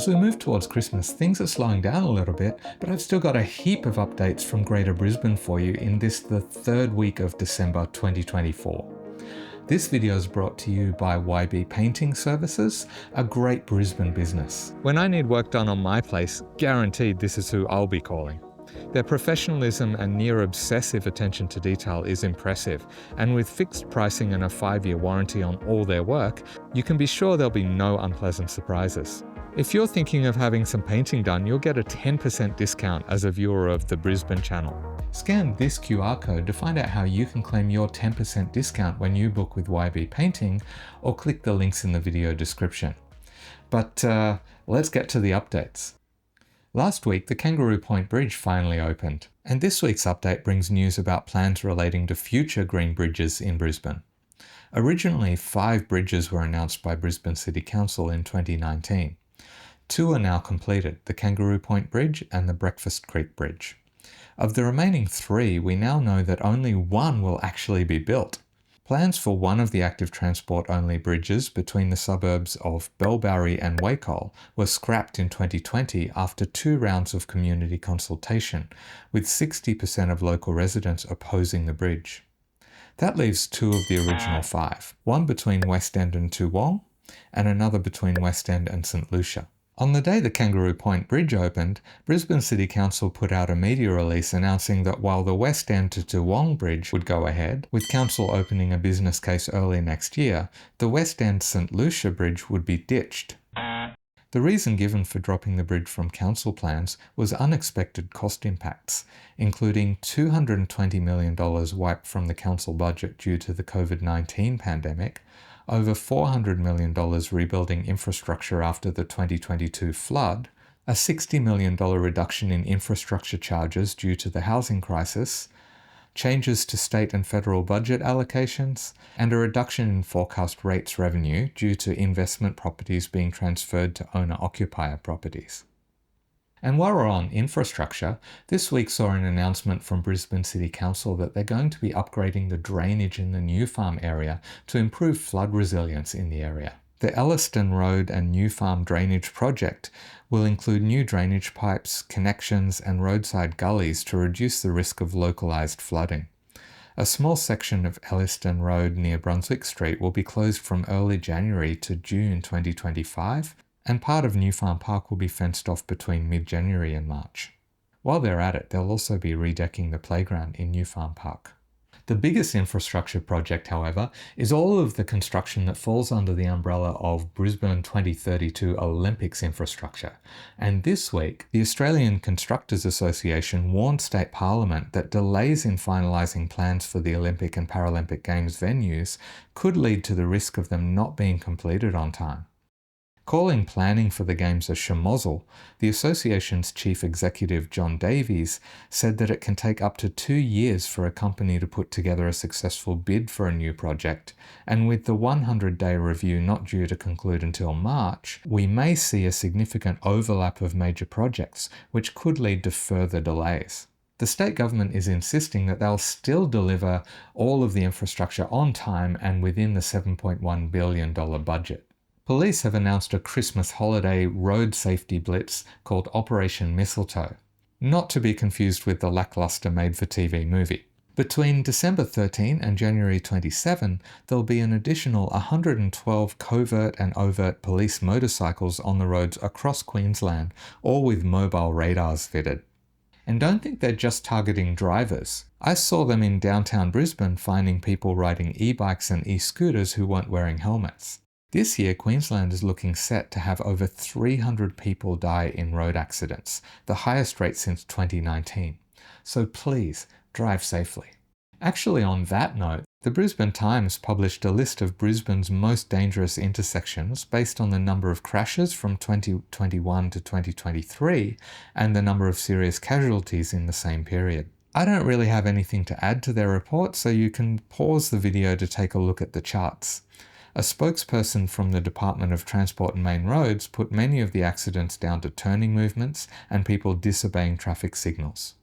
As we move towards Christmas, things are slowing down a little bit, but I've still got a heap of updates from Greater Brisbane for you in the third week of December 2024. This video is brought to you by YB Painting Services, a great Brisbane business. When I need work done on my place, guaranteed this is who I'll be calling. Their professionalism and near obsessive attention to detail is impressive, and with fixed pricing and a 5-year warranty on all their work, you can be sure there'll be no unpleasant surprises. If you're thinking of having some painting done, you'll get a 10% discount as a viewer of the Brisbane Channel. Scan this QR code to find out how you can claim your 10% discount when you book with YB Painting, or click the links in the video description. But let's get to the updates. Last week, the Kangaroo Point Bridge finally opened, and this week's update brings news about plans relating to future green bridges in Brisbane. Originally, 5 bridges were announced by Brisbane City Council in 2019. 2 are now completed, the Kangaroo Point Bridge and the Breakfast Creek Bridge. Of the remaining 3, we now know that only 1 will actually be built. Plans for one of the active transport-only bridges between the suburbs of Bellbarry and Wacol were scrapped in 2020 after 2 rounds of community consultation, with 60% of local residents opposing the bridge. That leaves 2 of the original 5, one between West End and Toowong, and another between West End and St Lucia. On the day the Kangaroo Point Bridge opened, Brisbane City Council put out a media release announcing that while the West End to Toowong Bridge would go ahead, with Council opening a business case early next year, the West End St Lucia Bridge would be ditched. The reason given for dropping the bridge from council plans was unexpected cost impacts, including $220 million wiped from the council budget due to the COVID-19 pandemic, over $400 million rebuilding infrastructure after the 2022 flood, a $60 million reduction in infrastructure charges due to the housing crisis, changes to state and federal budget allocations, and a reduction in forecast rates revenue due to investment properties being transferred to owner-occupier properties. And while we're on infrastructure, this week saw an announcement from Brisbane City Council that they're going to be upgrading the drainage in the New Farm area to improve flood resilience in the area. The Elliston Road and New Farm drainage project will include new drainage pipes, connections, and roadside gullies to reduce the risk of localised flooding. A small section of Elliston Road near Brunswick Street will be closed from early January to June 2025, and part of New Farm Park will be fenced off between mid-January and March. While they're at it, they'll also be redecking the playground in New Farm Park. The biggest infrastructure project, however, is all of the construction that falls under the umbrella of Brisbane 2032 Olympics infrastructure. And this week, the Australian Constructors Association warned State Parliament that delays in finalising plans for the Olympic and Paralympic Games venues could lead to the risk of them not being completed on time. Calling planning for the Games a schmozzle, the association's chief executive John Davies said that it can take up to 2 years for a company to put together a successful bid for a new project, and with the 100-day review not due to conclude until March, we may see a significant overlap of major projects, which could lead to further delays. The state government is insisting that they'll still deliver all of the infrastructure on time and within the $7.1 billion budget. Police have announced a Christmas holiday road safety blitz called Operation Mistletoe, not to be confused with the lackluster made-for-TV movie. Between December 13 and January 27, there'll be an additional 112 covert and overt police motorcycles on the roads across Queensland, all with mobile radars fitted. And don't think they're just targeting drivers. I saw them in downtown Brisbane finding people riding e-bikes and e-scooters who weren't wearing helmets. This year, Queensland is looking set to have over 300 people die in road accidents, the highest rate since 2019. So please, drive safely. Actually, on that note, the Brisbane Times published a list of Brisbane's most dangerous intersections based on the number of crashes from 2021 to 2023 and the number of serious casualties in the same period. I don't really have anything to add to their report, so you can pause the video to take a look at the charts. A spokesperson from the Department of Transport and Main Roads put many of the accidents down to turning movements and people disobeying traffic signals.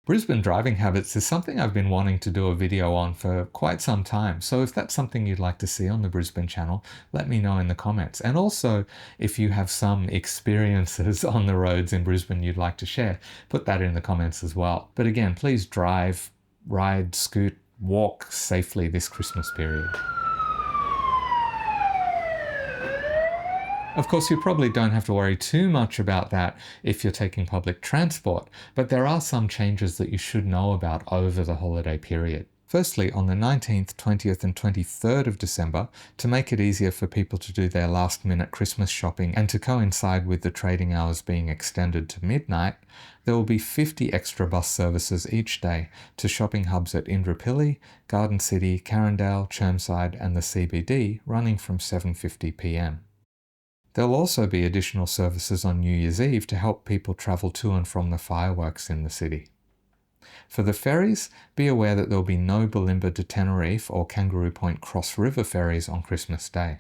Brisbane driving habits is something I've been wanting to do a video on for quite some time, so if that's something you'd like to see on the Brisbane channel, let me know in the comments. And also, if you have some experiences on the roads in Brisbane you'd like to share, put that in the comments as well. But again, please drive, ride, scoot, walk safely this Christmas period. Of course, you probably don't have to worry too much about that if you're taking public transport, but there are some changes that you should know about over the holiday period. Firstly, on the 19th, 20th and 23rd of December, to make it easier for people to do their last-minute Christmas shopping and to coincide with the trading hours being extended to midnight, there will be 50 extra bus services each day to shopping hubs at Indooroopilly, Garden City, Carindale, Chermside and the CBD, running from 7:50 p.m. There'll also be additional services on New Year's Eve to help people travel to and from the fireworks in the city. For the ferries, be aware that there'll be no Bulimba to Tenerife or Kangaroo Point Cross River ferries on Christmas Day.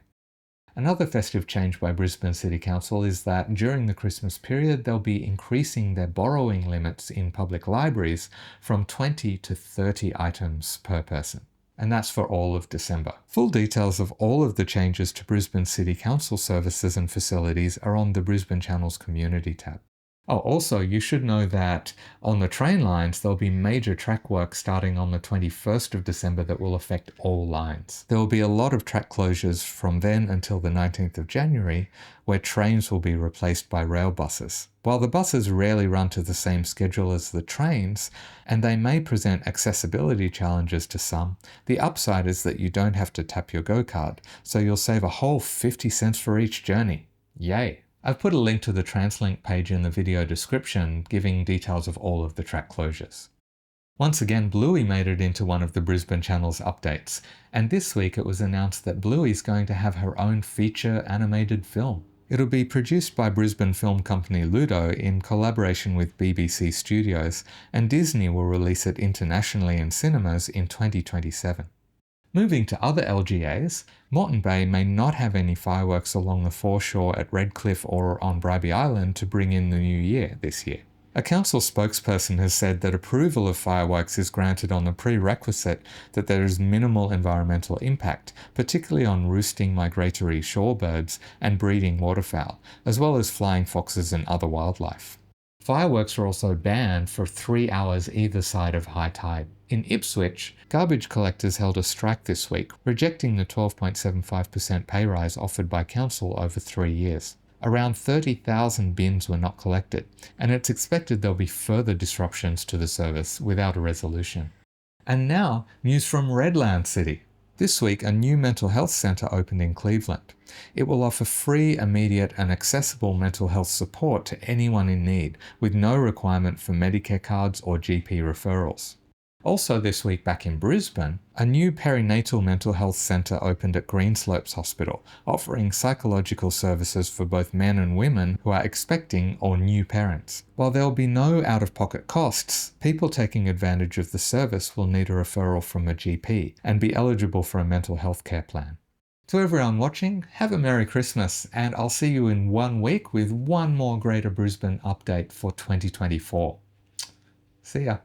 Another festive change by Brisbane City Council is that during the Christmas period they'll be increasing their borrowing limits in public libraries from 20 to 30 items per person. And that's for all of December. Full details of all of the changes to Brisbane City Council services and facilities are on the Brisbane Channel's Community tab. Oh, also, you should know that on the train lines, there'll be major track work starting on the 21st of December that will affect all lines. There will be a lot of track closures from then until the 19th of January, where trains will be replaced by rail buses. While the buses rarely run to the same schedule as the trains, and they may present accessibility challenges to some, the upside is that you don't have to tap your Go card, so you'll save a whole 50 cents for each journey. Yay! I've put a link to the TransLink page in the video description, giving details of all of the track closures. Once again, Bluey made it into one of the Brisbane Channel's updates, and this week it was announced that Bluey's going to have her own feature animated film. It'll be produced by Brisbane film company Ludo in collaboration with BBC Studios, and Disney will release it internationally in cinemas in 2027. Moving to other LGAs, Moreton Bay may not have any fireworks along the foreshore at Redcliffe or on Darbee Island to bring in the new year this year. A council spokesperson has said that approval of fireworks is granted on the prerequisite that there is minimal environmental impact, particularly on roosting migratory shorebirds and breeding waterfowl, as well as flying foxes and other wildlife. Fireworks are also banned for 3 hours either side of high tide. In Ipswich, garbage collectors held a strike this week, rejecting the 12.75% pay rise offered by council over 3 years. Around 30,000 bins were not collected, and it's expected there'll be further disruptions to the service without a resolution. And now, news from Redland City. This week, a new mental health centre opened in Cleveland. It will offer free, immediate and accessible mental health support to anyone in need, with no requirement for Medicare cards or GP referrals. Also this week back in Brisbane, a new perinatal mental health centre opened at Greenslopes Hospital, offering psychological services for both men and women who are expecting or new parents. While there will be no out-of-pocket costs, people taking advantage of the service will need a referral from a GP and be eligible for a mental health care plan. To everyone watching, have a Merry Christmas, and I'll see you in 1 week with one more Greater Brisbane update for 2024. See ya.